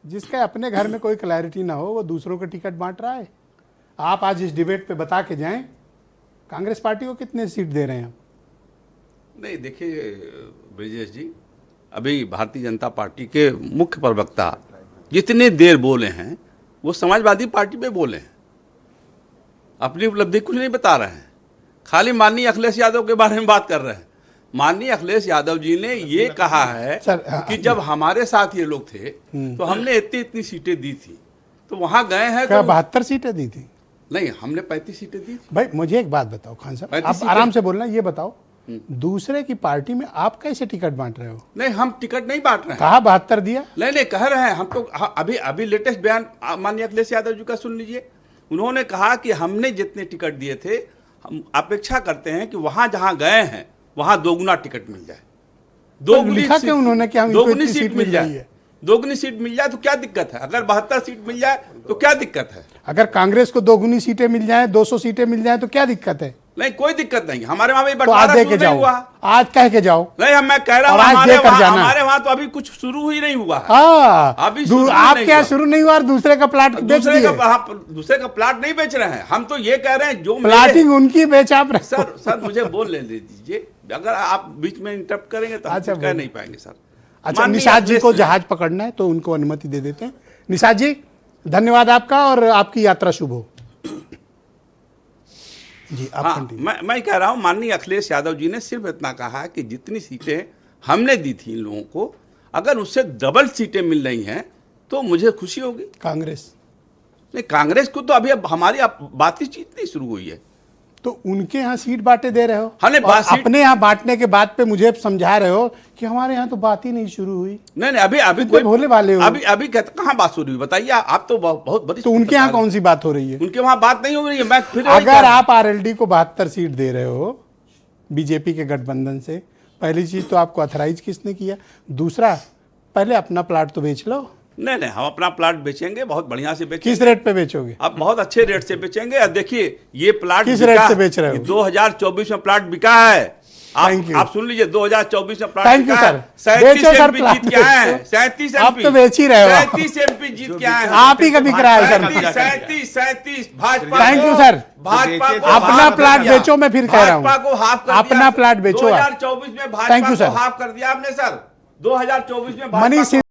जिसका अपने घर में कोई क्लैरिटी ना हो वो दूसरों को टिकट बांट रहा है। आप आज इस डिबेट पे बता के जाएं कांग्रेस पार्टी को कितने सीट दे रहे हैं? नहीं देखिए ब्रिजेश जी, अभी भारतीय जनता पार्टी के मुख्य प्रवक्ता जितने देर बोले हैं वो समाजवादी पार्टी पे बोले हैं, अपनी उपलब्धि कुछ नहीं बता रहे हैं, खाली माननीय अखिलेश यादव के बारे में बात कर रहे हैं। माननीय अखिलेश यादव जी ने ये कहा है कि जब हमारे साथ ये लोग थे तो हमने इतनी इतनी सीटें दी थी, तो वहां गए हैं क्या तो 72 सीटें दी थी? नहीं, हमने 35 सीटें दी थी। भाई मुझे एक बात बताओ खान साहब, 35 आप सीटें? आराम से बोलना, ये बताओ दूसरे की पार्टी में आप कैसे टिकट बांट रहे हो? नहीं, हम टिकट नहीं बांट रहे हैं। कहा 72 दिया? नहीं कह रहे हैं हम तो। अभी लेटेस्ट बयान माननीय अखिलेश यादव जी का सुन लीजिए। उन्होंने कहा कि हमने जितने टिकट दिए थे, हम अपेक्षा करते हैं कि वहां जहां गए हैं वहां दोगुना टिकट मिल जाए, लिखा क्यों उन्होंने कि हम दोगुनी सीट मिल जाए, दोगुनी सीट मिल जाए तो क्या दिक्कत है? अगर 72 सीट मिल जाए तो क्या दिक्कत है? अगर कांग्रेस को दोगुनी सीटें मिल जाए, 200 सीटें मिल जाए तो क्या दिक्कत है? नहीं, कोई दिक्कत नहीं। हमारे वहां भी तो बंटवारा आज दे शुरू के नहीं जाओ, हुआ। आज कह के जाओ। नहीं, मैं कह रहा और हूँ आज देकर जाना। हमारे वहां तो अभी कुछ शुरू ही नहीं हुआ है। अभी आप क्या शुरू नहीं हुआ और दूसरे का प्लाट बेच दिए? दूसरे का प्लाट नहीं बेच रहे हैं, हम तो ये कह रहे हैं जो प्लाटिंग उनकी बेच आप रहे। सर मुझे बोल ले दीजिए, अगर आप बीच में इंटरप्ट करेंगे तो हम अच्छा, कुछ कह नहीं पाएंगे सर। अच्छा, निषाद जी को जहाज पकड़ना है तो उनको अनुमति दे देते हैं। निषाद जी धन्यवाद आपका और आपकी यात्रा शुभ हो जी। आप हाँ, मैं कह रहा हूं माननीय अखिलेश यादव जी ने सिर्फ इतना कहा कि जितनी सीटें हमने दी थी इन लोगों को, अगर उससे डबल सीटें मिल रही हैं तो मुझे खुशी होगी। कांग्रेस नहीं, कांग्रेस को तो अभी अब हमारी बातचीत नहीं शुरू हुई है। तो उनके यहाँ सीट बांटे दे रहे हो, हमने अपने यहाँ बांटने के बाद पे मुझे समझा रहे हो कि हमारे यहाँ तो बात ही नहीं शुरू हुई। नहीं, अभी कोई भोले वाले हो। अभी कहाँ बात शुरू हुई बताइए? आप तो बहुत बड़ी। तो उनके यहाँ कौन सी बात हो रही है? उनके वहां बात नहीं हो रही है। मैं फिर अगर आप आरएलडी को 72 सीट दे रहे हो बीजेपी के गठबंधन से, पहली चीज तो आपको अथराइज किसने किया? दूसरा, पहले अपना प्लाट तो बेच लो। नहीं, हम अपना प्लाट बेचेंगे, बहुत बढ़िया से बेचेंगे। किस रेट पे बेचोगे? अब बहुत अच्छे रेट से बेचेंगे। अब देखिए ये प्लाट किस रेट से बेच रहे हो? 2024 में प्लाट बिका है। आप सुन लीजिए, 2024 में प्लाट थैंक यू सर। 37 एमपी जीत के आए हैं। 37 आप तो बेच ही रहे हो। 37 एमपी जीत के आए हैं। आप ही का बिक रहा है sir. 37 Bhajpa. Thank you sir. Bhajpa को अपना प्लाट बेचो, मैं फिर कह रहा हूँ भाजपा को हाफ कर दिया। अपना प्लाट बेचो। 2024 में भाजपा को हाफ कर दिया आपने सर। 2024 में मनीष